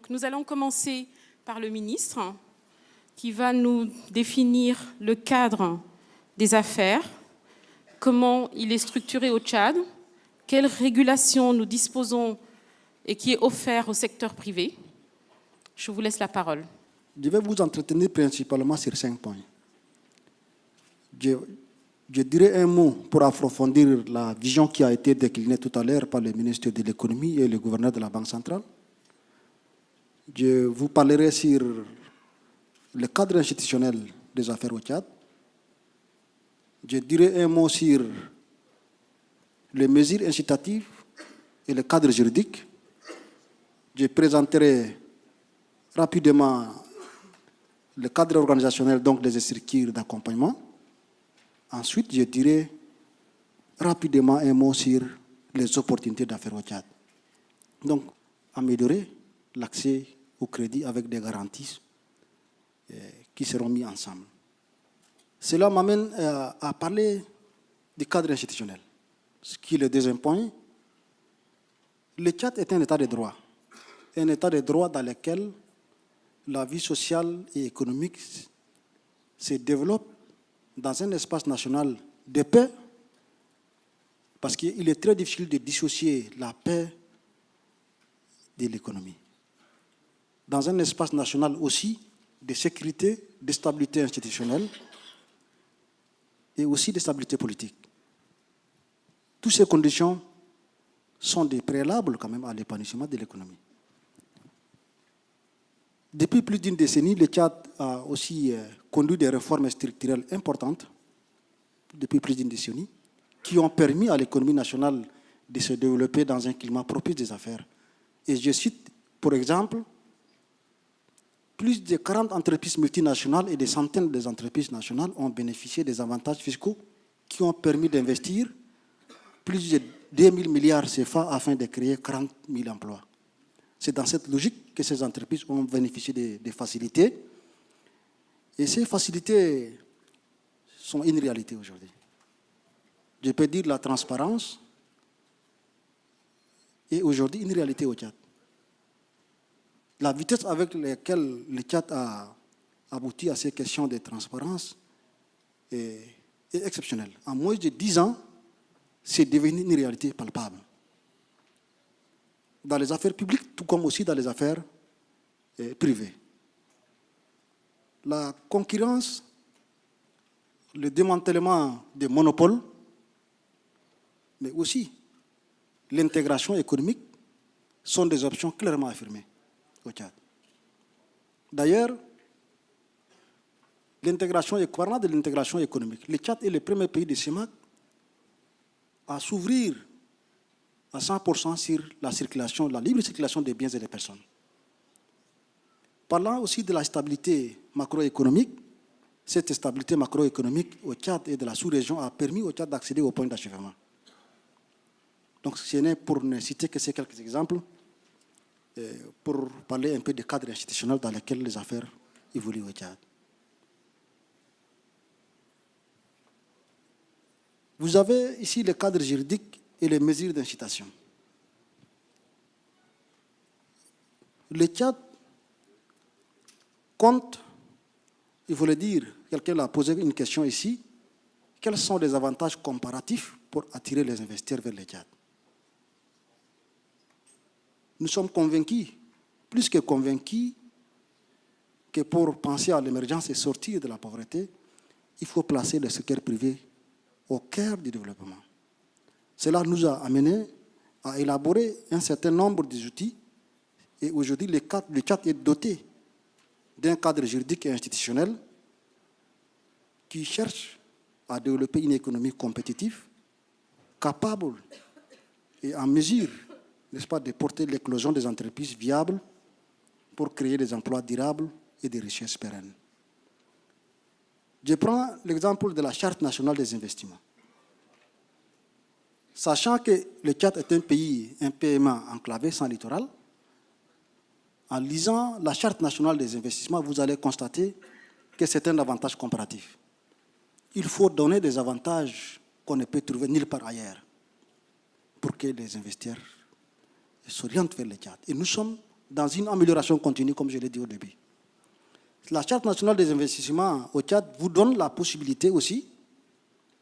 Donc nous allons commencer par le ministre qui va nous définir le cadre des affaires, comment il est structuré au Tchad, quelles régulations nous disposons et qui est offert au secteur privé. Je vous laisse la parole. Je vais vous entretenir principalement sur 5 points. Je dirai un mot pour approfondir la vision qui a été déclinée tout à l'heure par le ministre de l'économie et le gouverneur de la Banque centrale. Je vous parlerai sur le cadre institutionnel des affaires au Tchad. Je dirai un mot sur les mesures incitatives et le cadre juridique. Je présenterai rapidement le cadre organisationnel, donc des structures d'accompagnement. Ensuite, je dirai rapidement un mot sur les opportunités d'affaires au Tchad. Donc, améliorer l'accès au crédit avec des garanties qui seront mises ensemble. Cela m'amène à parler du cadre institutionnel. Ce qui est le deuxième point. Le Tchad est un état de droit. Un état de droit dans lequel la vie sociale et économique se développe dans un espace national de paix, parce qu'il est très difficile de dissocier la paix de l'économie. Dans un espace national aussi de sécurité, de stabilité institutionnelle et aussi de stabilité politique. Toutes ces conditions sont des préalables quand même à l'épanouissement de l'économie. Depuis plus d'une décennie, le Tchad a aussi conduit des réformes structurelles importantes, depuis plus d'une décennie, qui ont permis à l'économie nationale de se développer dans un climat propice des affaires. Et je cite, pour exemple, plus de 40 entreprises multinationales et des centaines d'entreprises nationales ont bénéficié des avantages fiscaux qui ont permis d'investir plus de 2 000 milliards CFA afin de créer 40 000 emplois. C'est dans cette logique que ces entreprises ont bénéficié des facilités. Et ces facilités sont une réalité aujourd'hui. Je peux dire la transparence est aujourd'hui une réalité au Tchad. La vitesse avec laquelle le Tchad a abouti à ces questions de transparence est exceptionnelle. En moins de 10 ans, c'est devenu une réalité palpable. Dans les affaires publiques, tout comme aussi dans les affaires privées. La concurrence, le démantèlement des monopoles, mais aussi l'intégration économique sont des options clairement affirmées au Tchad. D'ailleurs, parlant de l'intégration économique, le Tchad est le premier pays de CEMAC à s'ouvrir à 100% sur la libre circulation des biens et des personnes. Parlant aussi de la stabilité macroéconomique, cette stabilité macroéconomique au Tchad et de la sous-région a permis au Tchad d'accéder au point d'achèvement. Donc ce n'est pour ne citer que ces quelques exemples pour parler un peu des cadres institutionnels dans lesquels les affaires évoluent au Tchad. Vous avez ici le cadre juridique et les mesures d'incitation. Le Tchad compte, il faut le dire, quelqu'un a posé une question ici, quels sont les avantages comparatifs pour attirer les investisseurs vers le Tchad? Nous sommes convaincus, plus que convaincus, que pour penser à l'émergence et sortir de la pauvreté, il faut placer le secteur privé au cœur du développement. Cela nous a amené à élaborer un certain nombre d'outils et aujourd'hui le Tchad est doté d'un cadre juridique et institutionnel qui cherche à développer une économie compétitive, capable et en mesure, n'est-ce pas, de porter l'éclosion des entreprises viables pour créer des emplois durables et des richesses pérennes. Je prends l'exemple de la Charte nationale des investissements. Sachant que le Tchad est un pays, un PMA enclavé sans littoral, en lisant la Charte nationale des investissements, vous allez constater que c'est un avantage comparatif. Il faut donner des avantages qu'on ne peut trouver nulle part ailleurs pour que les investisseurs s'orientent vers le Tchad. Et nous sommes dans une amélioration continue, comme je l'ai dit au début. La Charte nationale des investissements au Tchad vous donne la possibilité aussi,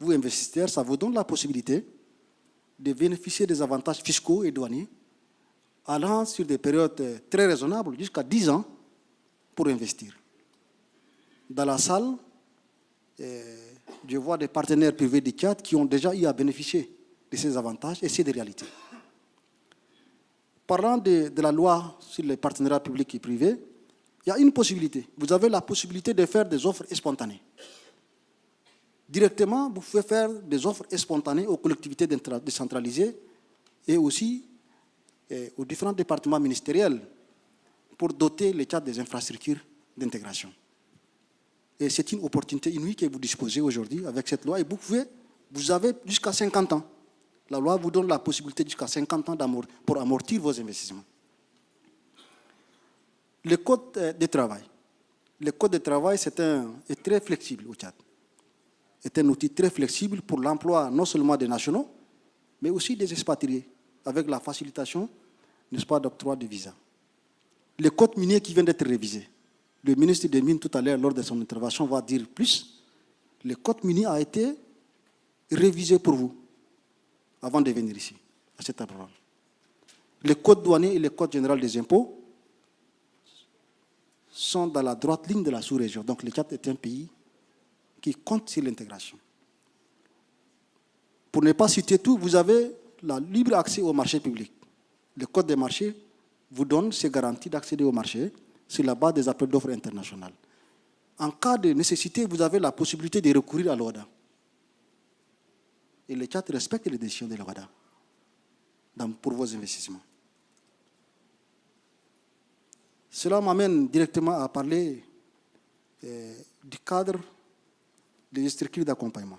vous investisseurs, ça vous donne la possibilité de bénéficier des avantages fiscaux et douaniers allant sur des périodes très raisonnables, jusqu'à 10 ans, pour investir. Dans la salle, je vois des partenaires privés du Tchad qui ont déjà eu à bénéficier de ces avantages, et c'est des réalités. Parlant de la loi sur les partenariats publics et privés, il y a une possibilité. Vous avez la possibilité de faire des offres spontanées. Directement, vous pouvez faire des offres spontanées aux collectivités décentralisées et aussi aux différents départements ministériels pour doter le Tchad des infrastructures d'intégration. Et c'est une opportunité inouïe que vous disposez aujourd'hui avec cette loi. Et vous avez jusqu'à 50 ans. La loi vous donne la possibilité jusqu'à 50 ans pour amortir vos investissements. Le code de travail. Le code de travail est très flexible au Tchad. C'est un outil très flexible pour l'emploi non seulement des nationaux, mais aussi des expatriés, avec la facilitation, n'est-ce pas, d'octroi de visa. Le code minier qui vient d'être révisé, le ministre des Mines tout à l'heure, lors de son intervention, va dire plus. Le code minier a été révisé pour vous, avant de venir ici, à cet endroit. Le code douanier et le code général des impôts sont dans la droite ligne de la sous-région. Donc le Tchad est un pays qui compte sur l'intégration. Pour ne pas citer tout, vous avez le libre accès au marché public. Le code des marchés vous donne ces garanties d'accéder au marché sur la base des appels d'offres internationaux. En cas de nécessité, vous avez la possibilité de recourir à l'OADA. Et le Tchad respecte les décisions de l'OADA pour vos investissements. Cela m'amène directement à parler du cadre des structures d'accompagnement.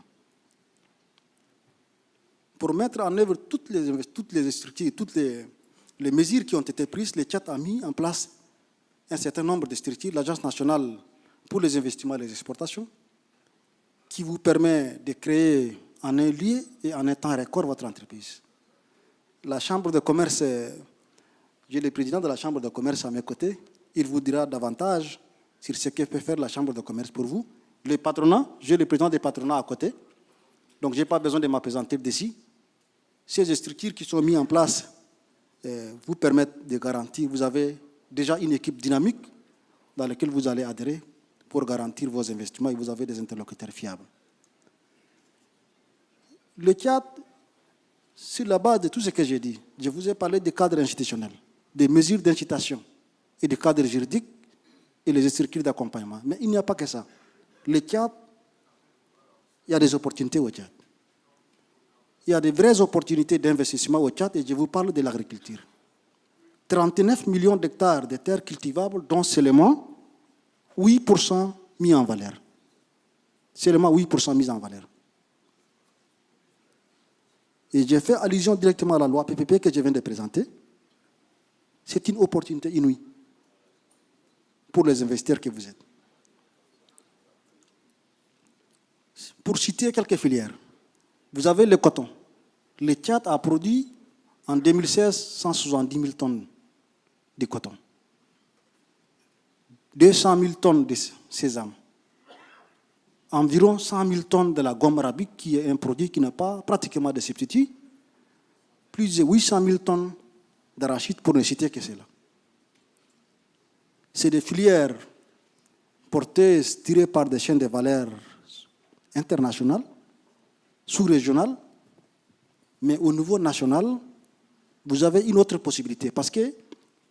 Pour mettre en œuvre toutes les structures, toutes les mesures qui ont été prises, le Tchad a mis en place un certain nombre de structures, l'Agence nationale pour les investissements et les exportations, qui vous permet de créer en un lieu et en un temps record votre entreprise. La Chambre de commerce, j'ai le président de la Chambre de commerce à mes côtés, il vous dira davantage sur ce que peut faire la Chambre de commerce pour vous. Le patronat, j'ai le président des patronats à côté, donc je n'ai pas besoin de m'appesantir d'ici. Ces structures qui sont mises en place vous permettent de garantir, vous avez déjà une équipe dynamique dans laquelle vous allez adhérer pour garantir vos investissements et vous avez des interlocuteurs fiables. Le Tchad, sur la base de tout ce que j'ai dit, je vous ai parlé des cadres institutionnels, des mesures d'incitation et des cadres juridiques et les structures d'accompagnement. Mais il n'y a pas que ça. Le Tchad, il y a des opportunités au Tchad. Il y a des vraies opportunités d'investissement au Tchad et je vous parle de l'agriculture. 39 millions d'hectares de terres cultivables, dont seulement 8% mis en valeur. Seulement 8% mis en valeur. Et j'ai fait allusion directement à la loi PPP que je viens de présenter. C'est une opportunité inouïe pour les investisseurs que vous êtes. Pour citer quelques filières, vous avez le coton. Le Tchad a produit en 2016 170 000 tonnes de coton, 200 000 tonnes de sésame, environ 100 000 tonnes de la gomme arabique, qui est un produit qui n'a pas pratiquement de substitut, plus de 800 000 tonnes d'arachide, pour ne citer que cela. C'est des filières porteuses tirées par des chaînes de valeur internationales, sous-régionales, mais au niveau national, vous avez une autre possibilité, parce que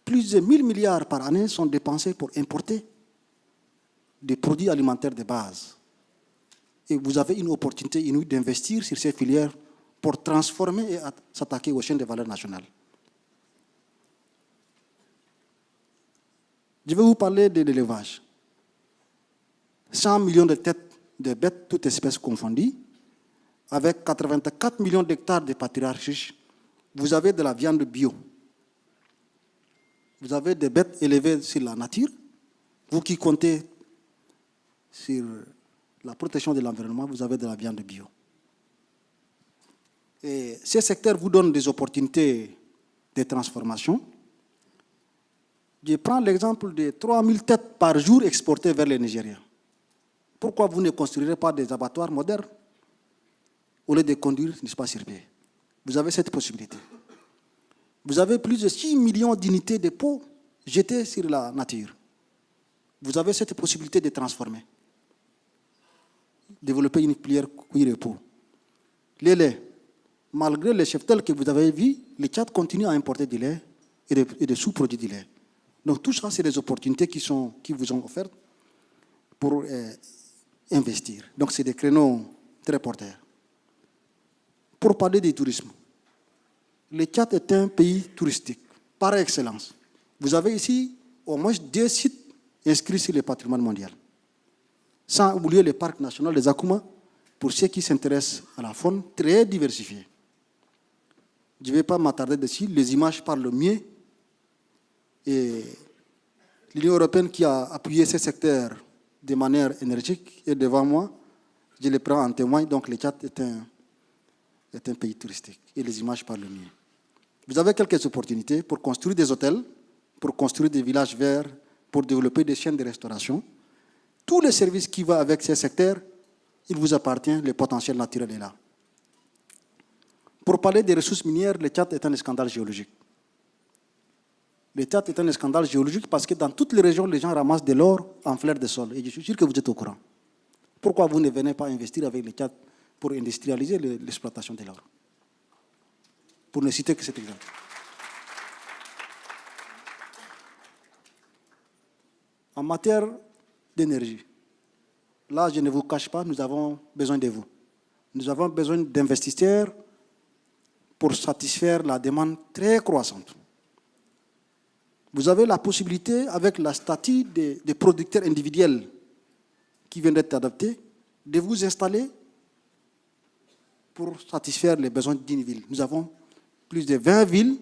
plus de 1 000 milliards par année sont dépensés pour importer des produits alimentaires de base. Et vous avez une opportunité inouïe d'investir sur ces filières pour transformer et s'attaquer aux chaînes de valeur nationales. Je vais vous parler de l'élevage. 100 millions de têtes de bêtes, toutes espèces confondues, avec 84 millions d'hectares de pâturages riches. Vous avez de la viande bio. Vous avez des bêtes élevées sur la nature. Vous qui comptez sur la protection de l'environnement, vous avez de la viande bio. Et ces secteurs vous donnent des opportunités de transformation. Je prends l'exemple de 3000 têtes par jour exportées vers le Nigeria. Pourquoi vous ne construirez pas des abattoirs modernes au lieu de conduire, n'est-ce pas, sur pied? Vous avez cette possibilité. Vous avez plus de 6 millions d'unités de peau jetées sur la nature. Vous avez cette possibilité de transformer. Développer une filière cuir et peau. Les laits. Malgré les cheptels que vous avez vus, le Tchad continue à importer du lait et des sous-produits du lait. Donc tout ça, c'est des opportunités qui vous sont offertes pour investir. Donc c'est des créneaux très porteurs. Pour parler du tourisme, le Tchad est un pays touristique par excellence. Vous avez ici au moins 2 sites inscrits sur le patrimoine mondial. Sans oublier le parc national des Akouma, pour ceux qui s'intéressent à la faune, très diversifiée. Je ne vais pas m'attarder dessus, les images parlent mieux. Et l'Union européenne qui a appuyé ce secteur de manière énergique est devant moi. Je le prends en témoin, donc le Tchad est un pays touristique et les images parlent mieux. Vous avez quelques opportunités pour construire des hôtels, pour construire des villages verts, pour développer des chaînes de restauration. Tous les services qui vont avec ces secteurs, il vous appartient, le potentiel naturel est là. Pour parler des ressources minières, le Tchad est un scandale géologique. Le Tchad est un scandale géologique parce que dans toutes les régions, les gens ramassent de l'or en fleur de sol. Et je suis sûr que vous êtes au courant. Pourquoi vous ne venez pas investir avec le Tchad pour industrialiser l'exploitation de l'or? Pour ne citer que cet exemple. En matière d'énergie, là, je ne vous cache pas, nous avons besoin de vous. Nous avons besoin d'investisseurs pour satisfaire la demande très croissante. Vous avez la possibilité, avec la statut des producteurs individuels qui vient d'être adopté, de vous installer pour satisfaire les besoins d'une ville. Nous avons plus de 20 villes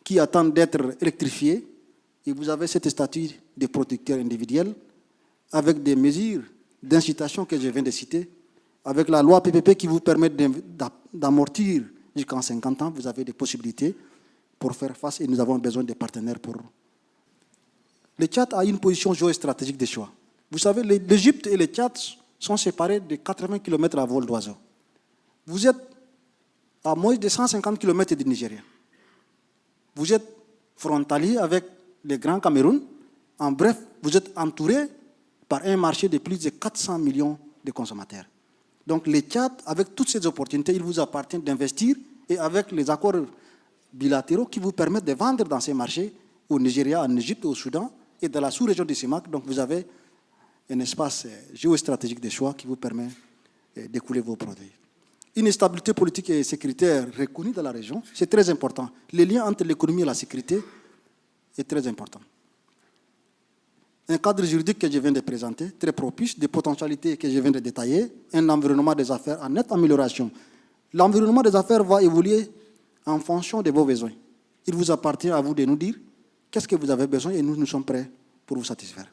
qui attendent d'être électrifiées et vous avez cet statut de producteurs individuels avec des mesures d'incitation que je viens de citer, avec la loi PPP qui vous permet d'amortir jusqu'en 50 ans, vous avez des possibilités pour faire face et nous avons besoin de partenaires pour... Le Tchad a une position géostratégique de choix. Vous savez, l'Égypte et le Tchad sont séparés de 80 km à vol d'oiseau. Vous êtes à moins de 150 km du Nigeria. Vous êtes frontalier avec le Grand Cameroun. En bref, vous êtes entouré par un marché de plus de 400 millions de consommateurs. Donc le Tchad, avec toutes ces opportunités, il vous appartient d'investir et avec les accords bilatéraux qui vous permettent de vendre dans ces marchés au Nigeria, en Égypte, au Soudan et dans la sous-région du CIMAC. Donc vous avez un espace géostratégique de choix qui vous permet d'écouler vos produits. Une stabilité politique et sécuritaire reconnue dans la région, c'est très important. Le lien entre l'économie et la sécurité est très important. Un cadre juridique que je viens de présenter, très propice, des potentialités que je viens de détailler, un environnement des affaires en nette amélioration. L'environnement des affaires va évoluer en fonction de vos besoins. Il vous appartient à vous de nous dire qu'est-ce que vous avez besoin et nous sommes prêts pour vous satisfaire.